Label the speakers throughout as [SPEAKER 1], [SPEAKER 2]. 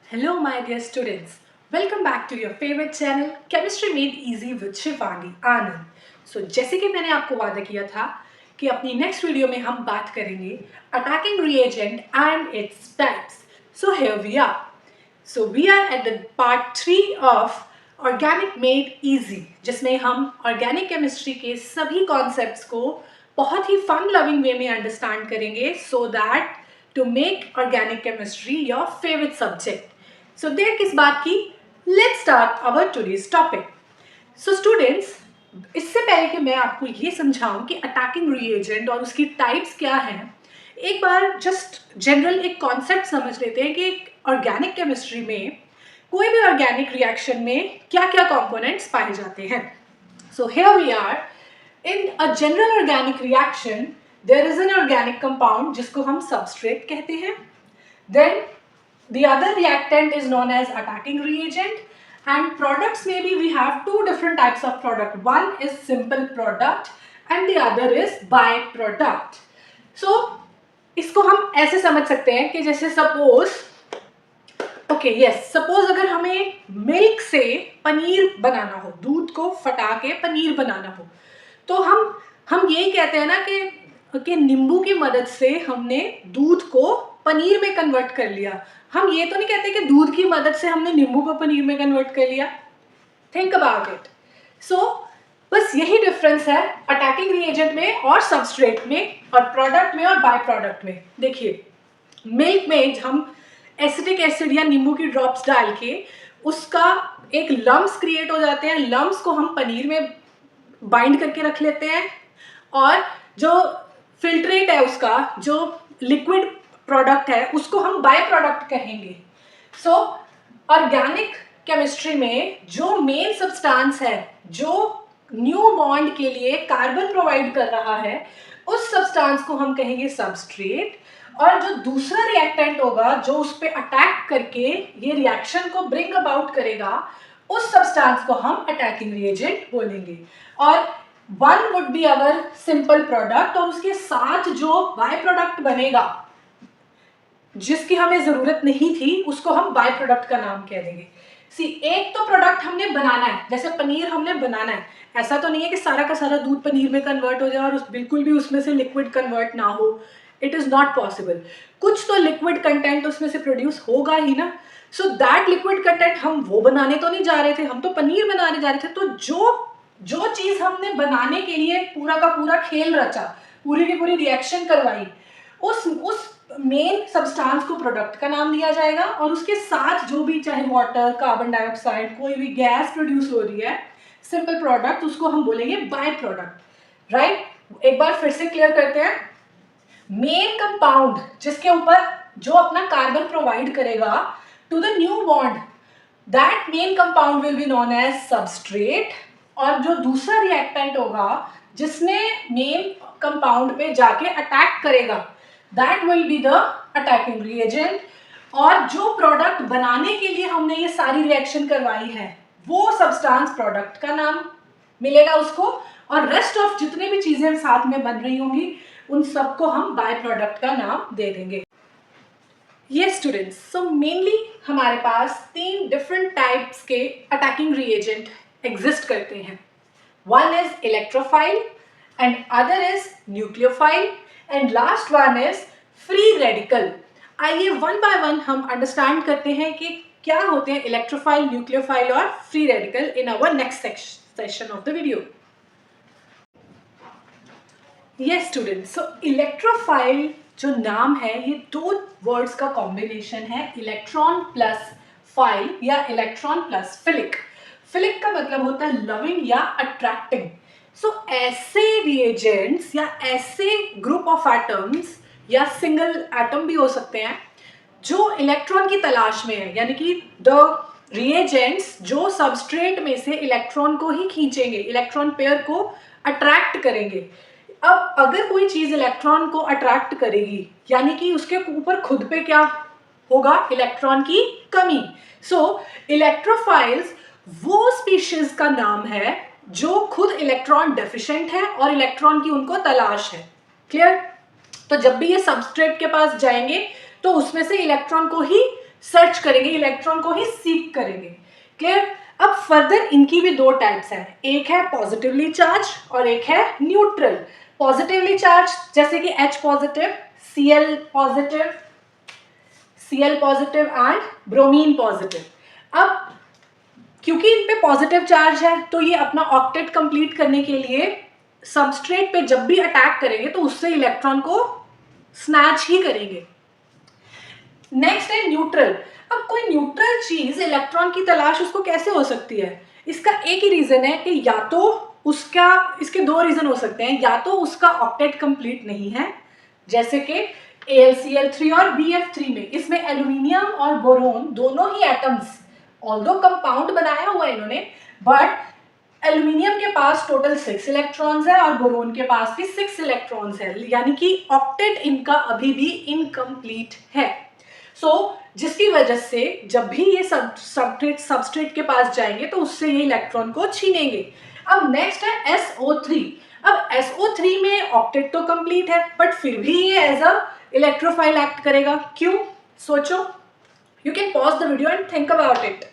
[SPEAKER 1] Hello my dear students, welcome back to your favorite channel Chemistry Made Easy with Shivangi Anand. So जैसे कि मैंने आपको वादा किया था कि अपनी नेक्स्ट वीडियो में हम बात करेंगे attacking reagent and its types. So here we are. So we are at the part 3 of Organic Made Easy, जिसमें हम ऑर्गेनिक केमिस्ट्री के सभी कॉन्सेप्ट्स को बहुत ही फन लविंग वे में अंडरस्टैंड करेंगे so that to make organic chemistry your favourite subject. So देर किस बात की, let's start our today's topic. So students, इससे पहले कि मैं आपको ये समझाऊं कि अटैकिंग रिएजेंट और उसकी टाइप्स क्या हैं, एक बार जस्ट जनरल एक कॉन्सेप्ट समझ लेते हैं कि ऑर्गेनिक केमिस्ट्री में कोई भी ऑर्गेनिक रिएक्शन में क्या क्या कंपोनेंट्स पाए जाते हैं। So here we are in a general organic reaction, there is an organic compound जिसको हम सबस्ट्रेट कहते हैं। Then the other reactant is known as attacking reagent, and products maybe we have two different types of product. One is simple product and the other is byproduct. So इसको हम ऐसे समझ सकते हैं कि जैसे सपोज सपोज अगर हमें मिल्क से पनीर बनाना हो, दूध को फटा के पनीर बनाना हो, तो हम यही कहते हैं ना कि नींबू की मदद से हमने दूध को पनीर में कन्वर्ट कर लिया। हम ये तो नहीं कहते कि दूध की मदद से हमने नींबू को पनीर में कन्वर्ट कर लिया। Think about it. सो बस यही डिफरेंस है अटैकिंग रिएजेंट में और सबस्ट्रेट में और प्रोडक्ट में और बाय प्रोडक्ट में। देखिए, मिल्क में हम एसिटिक एसिड या नींबू की ड्रॉप्स डाल के उसका एक लम्स क्रिएट हो जाते हैं। लम्स को हम पनीर में बाइंड करके रख लेते हैं और जो फिल्ट्रेट है, उसका जो लिक्विड प्रोडक्ट है, उसको हम बाय प्रोडक्ट कहेंगे। सो ऑर्गेनिक केमिस्ट्री में जो मेन सब्सटेंस है, जो न्यू बॉन्ड के लिए कार्बन प्रोवाइड कर रहा है, उस सब्सटेंस को हम कहेंगे सबस्ट्रेट, और जो दूसरा रिएक्टेंट होगा जो उस पर अटैक करके ये रिएक्शन को ब्रिंग अबाउट करेगा, उस सब्सटेंस को हम अटैकिंग रिएजेंट बोलेंगे। और one would be our simple product, और उसके साथ जो बाय प्रोडक्ट बनेगा जिसकी हमें जरूरत नहीं थी, उसको हम बाय प्रोडक्ट का नाम कह देंगे। एक तो प्रोडक्ट हमने बनाना है, जैसे पनीर हमने बनाना है, ऐसा तो नहीं है कि सारा का सारा दूध पनीर में कन्वर्ट हो जाए और बिल्कुल भी उसमें से लिक्विड कन्वर्ट ना हो। It is not possible. कुछ तो लिक्विड कंटेंट उसमें से प्रोड्यूस होगा ही ना। सो दैट लिक्विड कंटेंट हम वो बनाने तो नहीं जा रहे थे, हम तो पनीर बनाने जा रहे थे। तो जो चीज हमने बनाने के लिए पूरा का पूरा खेल रचा, पूरी की पूरी रिएक्शन करवाई, उस मेन सब्सटेंस को प्रोडक्ट का नाम दिया जाएगा, और उसके साथ जो भी चाहे वाटर, कार्बन डाइऑक्साइड, कोई भी गैस प्रोड्यूस हो रही है, सिंपल प्रोडक्ट, उसको हम बोलेंगे बाय प्रोडक्ट। राइट, एक बार फिर से क्लियर करते हैं। मेन कंपाउंड जिसके ऊपर जो अपना कार्बन प्रोवाइड करेगा to the new bond, that main compound will be known as substrate, और जो दूसरा रिएक्टेंट होगा जिसने मेन कंपाउंड पे जाके अटैक करेगा, that will be the attacking reagent. और जो प्रोडक्ट बनाने के लिए हमने ये सारी रिएक्शन करवाई है, वो सब्सटेंस प्रोडक्ट का नाम मिलेगा उसको, और रेस्ट ऑफ जितने भी चीजें साथ में बन रही होंगी उन सबको हम बाय प्रोडक्ट का नाम दे देंगे। ये स्टूडेंट्स, सो मेनली हमारे पास 3 डिफरेंट टाइप्स के अटैकिंग रिएजेंट एग्जिस्ट करते हैं। One is electrophile and other is nucleophile and last one is free radical. आइए वन बाय वन हम अंडरस्टैंड करते हैं कि क्या होते हैं इलेक्ट्रोफाइल, न्यूक्लियोफाइल और free radical in our next session of the video. Yes students, so electrophile जो नाम है, ये 2 वर्ड्स का कॉम्बिनेशन है, इलेक्ट्रॉन प्लस फाइल या इलेक्ट्रॉन प्लस फिलिक। फिलिक का मतलब होता है लविंग या अट्रैक्टिंग। सो ऐसे रिएजेंट्स या ऐसे ग्रुप ऑफ एटम्स या सिंगल एटम भी हो सकते हैं जो इलेक्ट्रॉन की तलाश में है, यानी कि द रिएजेंट्स जो सबस्ट्रेट में से इलेक्ट्रॉन को ही खींचेंगे, इलेक्ट्रॉन पेयर को अट्रैक्ट करेंगे। अब अगर कोई चीज इलेक्ट्रॉन को अट्रैक्ट करेगी, यानी कि उसके ऊपर खुद पे क्या होगा, इलेक्ट्रॉन की कमी। सो इलेक्ट्रोफाइल्स वो स्पीशीज का नाम है जो खुद इलेक्ट्रॉन डेफिशिएंट है और इलेक्ट्रॉन की उनको तलाश है। क्लियर? तो जब भी ये सबस्ट्रेट के पास जाएंगे तो उसमें से इलेक्ट्रॉन को ही सर्च करेंगे, इलेक्ट्रॉन को ही सीक करेंगे। क्लियर? अब फर्दर इनकी भी दो टाइप्स हैं, एक है पॉजिटिवली चार्ज और एक है न्यूट्रल। पॉजिटिवली चार्ज जैसे कि H positive, Cl positive and bromine positive. अब क्योंकि इन पे पॉजिटिव चार्ज है तो ये अपना ऑक्टेट कंप्लीट करने के लिए सबस्ट्रेट पे जब भी अटैक करेंगे तो उससे इलेक्ट्रॉन को स्नैच ही करेंगे। नेक्स्ट है न्यूट्रल। अब कोई न्यूट्रल चीज इलेक्ट्रॉन की तलाश उसको कैसे हो सकती है? इसका एक ही रीजन है कि या तो उसका, इसके दो रीजन हो सकते हैं, या तो उसका ऑक्टेट कंप्लीट नहीं है, जैसे कि AlCl3 और BF3 में, इसमें एल्यूमिनियम और बोरोन दोनों ही एटम्स, ऑल्दो कंपाउंड बनाया हुआ है इन्होंने, बट एल्यूमिनियम के पास टोटल 6 इलेक्ट्रॉन्स है और बोरोन के पास भी 6 इलेक्ट्रॉन्स है, यानी कि ऑक्टेट इनका अभी भी इनकम्प्लीट है। जिसकी वजह से जब भी ये सबस्ट्रेट के पास जाएंगे तो उससे ये इलेक्ट्रॉन को छीनेंगे। अब नेक्स्ट है SO3। अब SO3 में ऑक्टेट तो कंप्लीट है बट फिर भी ये एज अ इलेक्ट्रोफाइल एक्ट करेगा। क्यों? सोचो, you can pause the video and think about it.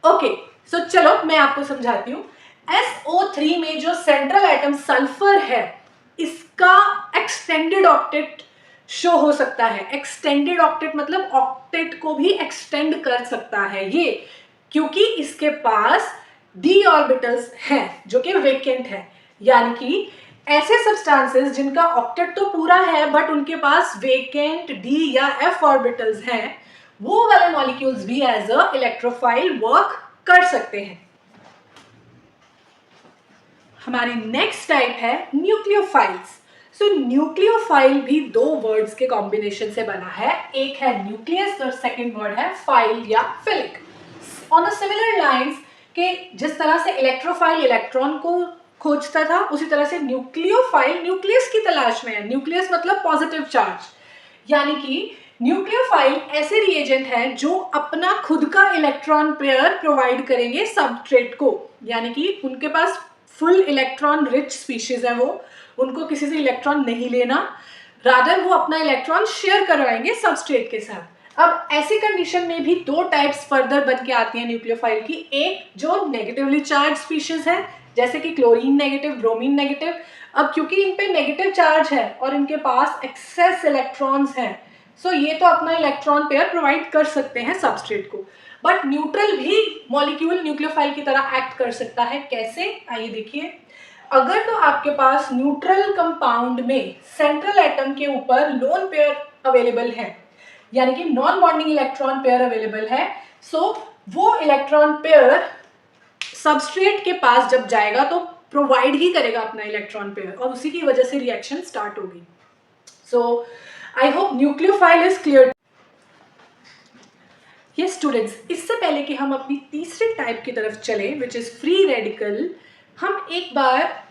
[SPEAKER 1] Okay, so चलो मैं आपको समझाती हूँ। SO3 में जो सेंट्रल एटम सल्फर है, इसका एक्सटेंडेड ऑक्टेट शो हो सकता है। एक्सटेंडेड ऑक्टेट मतलब ऑक्टेट को भी एक्सटेंड कर सकता है ये, क्योंकि इसके पास d ऑर्बिटल्स हैं जो कि वेकेंट है, यानी कि ऐसे सब्सटेंसेस जिनका ऑक्टेट तो पूरा है बट उनके पास वेकेंट d या f ऑर्बिटल्स हैं, वो वाले मॉलिक्यूल्स भी एज अ इलेक्ट्रोफाइल वर्क कर सकते हैं। हमारी नेक्स्ट टाइप है न्यूक्लियोफाइल्स। न्यूक्लियोफाइल भी दो वर्ड्स के कॉम्बिनेशन से बना है, एक है न्यूक्लियस और सेकंड वर्ड है फाइल या philic. On the similar lines के जिस तरह से इलेक्ट्रोफाइल इलेक्ट्रॉन को खोजता था, उसी तरह से न्यूक्लियोफाइल न्यूक्लियस की तलाश में है। न्यूक्लियस मतलब पॉजिटिव चार्ज, यानी कि न्यूक्लियोफाइल ऐसे रिएजेंट हैं जो अपना खुद का इलेक्ट्रॉन पेयर प्रोवाइड करेंगे सबस्ट्रेट को, यानी कि उनके पास फुल इलेक्ट्रॉन रिच स्पीशीज है, वो उनको किसी से इलेक्ट्रॉन नहीं लेना, रादर वो अपना इलेक्ट्रॉन शेयर करवाएंगे सबस्ट्रेट के साथ। अब ऐसी कंडीशन में भी दो टाइप्स फर्दर बन के आती हैं न्यूक्लियोफाइल की, एक जो नेगेटिवली चार्ज स्पीशीज है जैसे कि क्लोरीन नेगेटिव, ब्रोमीन नेगेटिव। अब क्योंकि इन पे नेगेटिव चार्ज है और इनके पास एक्सेस इलेक्ट्रॉन्स हैं, सो ये तो अपना इलेक्ट्रॉन पेयर प्रोवाइड कर सकते हैं सबस्ट्रेट को। बट न्यूट्रल भी मॉलिक्यूल न्यूक्लियोफाइल की तरह एक्ट कर सकता है। कैसे? आइए देखिए। अगर तो आपके पास न्यूट्रल कंपाउंड में सेंट्रल एटम के ऊपर लोन पेयर अवेलेबल है, यानी कि non bonding electron pair available है, सो वो इलेक्ट्रॉन पेयर सबस्ट्रेट के पास जब जाएगा तो प्रोवाइड ही करेगा अपना इलेक्ट्रॉन पेयर और उसी की वजह से रिएक्शन स्टार्ट होगी। So I hope nucleophile is clear. ये स्टूडेंट्स, इससे पहले कि हम अपनी तीसरी टाइप की तरफ चले विच इज फ्री रेडिकल, हम एक बार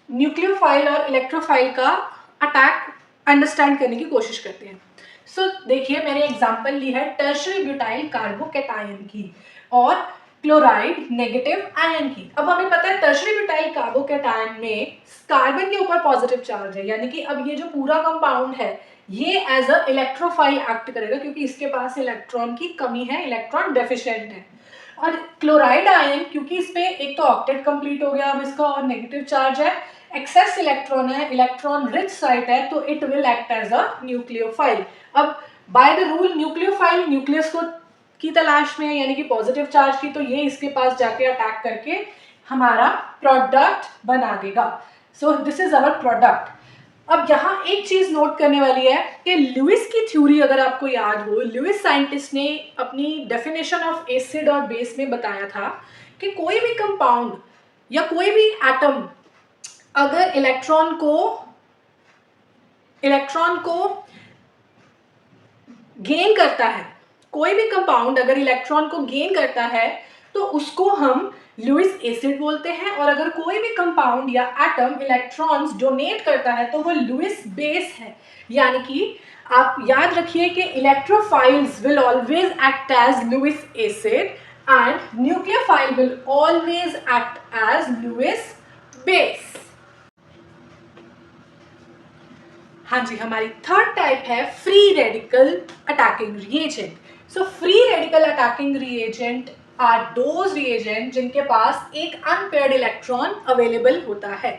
[SPEAKER 1] न्यूक्लियोफाइल और इलेक्ट्रोफाइल का अटैक अंडरस्टैंड करने की कोशिश करते हैं। देखिए, मैंने एग्जांपल ली है टर्शियरी ब्यूटाइल कार्बोकैटायन की और क्लोराइड नेगेटिव आयन की। अब हमें पता है टर्शियरी ब्यूटाइल कार्बोकैटायन में कार्बन के ऊपर पॉजिटिव चार्ज है, यानी कि अब ये जो पूरा कंपाउंड है ये एज अ इलेक्ट्रोफाइल एक्ट करेगा क्योंकि इसके पास इलेक्ट्रॉन की कमी है, इलेक्ट्रॉन डेफिशिएंट है। और क्लोराइड आयन क्योंकि इस पे एक तो ऑक्टेट कंप्लीट हो गया अब इसका और नेगेटिव चार्ज है, एक्सेस इलेक्ट्रॉन है, इलेक्ट्रॉन रिच साइट है, तो it will act as a nucleophile. अब by the rule nucleophile nucleus को की तलाश में, यानी कि पॉजिटिव चार्ज की, तो ये इसके पास जाके अटैक करके हमारा प्रोडक्ट बना देगा। So this is our product. अब यहाँ एक चीज नोट करने वाली है कि लुईस की थ्योरी अगर आपको याद हो, लुईस साइंटिस्ट ने अपनी डेफिनेशन ऑफ एसिड और बेस में बताया था कि कोई भी कंपाउंड या कोई भी एटम अगर इलेक्ट्रॉन को गेन करता है, कोई भी कंपाउंड अगर इलेक्ट्रॉन को गेन करता है तो उसको हम लुईस एसिड बोलते हैं, और अगर कोई भी कंपाउंड या एटम इलेक्ट्रॉन्स डोनेट करता है तो वो लुईस बेस है। यानी कि आप याद रखिए कि electrophiles will always act as Lewis acid and nucleophile will always act as Lewis base. हाँ जी, हमारी थर्ड टाइप है free radical attacking reagent. So free radical attacking reagent are those reagent जिनके पास एक अनपेयर्ड इलेक्ट्रॉन अवेलेबल होता है।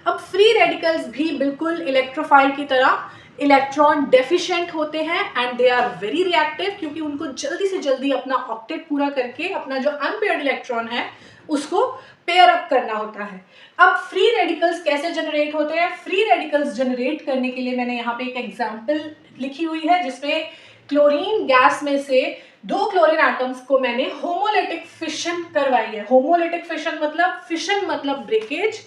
[SPEAKER 1] अब फ्री रेडिकल्स भी बिल्कुल इलेक्ट्रोफाइल की तरह इलेक्ट्रॉन डेफिशिएंट होते हैं and they are very reactive, क्योंकि उनको जल्दी से जल्दी अपना ऑक्टेट पूरा करके अपना जो अनपेयर्ड इलेक्ट्रॉन है उसको पेयर अप करना होता है। अब फ्री रेडिकल्स कैसे जनरेट होते हैं? फ्री रेडिकल्स जनरेट करने के लिए मैंने यहाँ पे एक एग्जांपल लिखी हुई है जिसमें क्लोरीन गैस में से 2 क्लोरीन एटम्स को मैंने होमोलिटिक फिशन करवाई है। होमोलिटिक फिशन मतलब ब्रेकेज,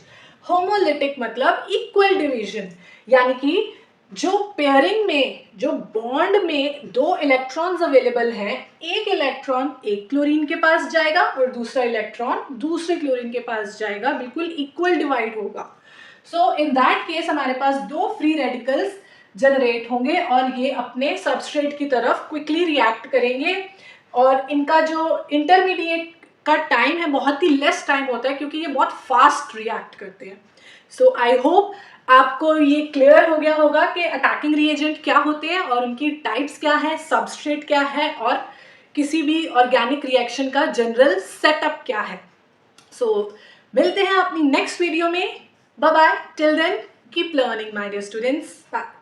[SPEAKER 1] होमोलिटिक मतलब इक्वल डिवीजन, यानी कि जो पेयरिंग में, जो बॉन्ड में 2 इलेक्ट्रॉन्स अवेलेबल हैं, एक इलेक्ट्रॉन एक क्लोरीन के पास जाएगा और दूसरा इलेक्ट्रॉन दूसरे क्लोरीन के पास जाएगा, बिल्कुल इक्वल डिवाइड होगा। सो इन दैट केस हमारे पास 2 फ्री रेडिकल्स जनरेट होंगे और ये अपने सबस्ट्रेट की तरफ क्विकली रिएक्ट करेंगे और इनका जो इंटरमीडिएट का टाइम है बहुत ही लेस टाइम होता है क्योंकि ये बहुत फास्ट रिएक्ट करते हैं। सो आई होप आपको ये क्लियर हो गया होगा कि अटैकिंग रिएजेंट क्या होते हैं और उनकी टाइप्स क्या है, सबस्ट्रेट क्या है और किसी भी ऑर्गेनिक रिएक्शन का जनरल सेटअप क्या है। सो मिलते हैं अपनी नेक्स्ट वीडियो में। Bye bye, till then keep learning my dear students. Bye.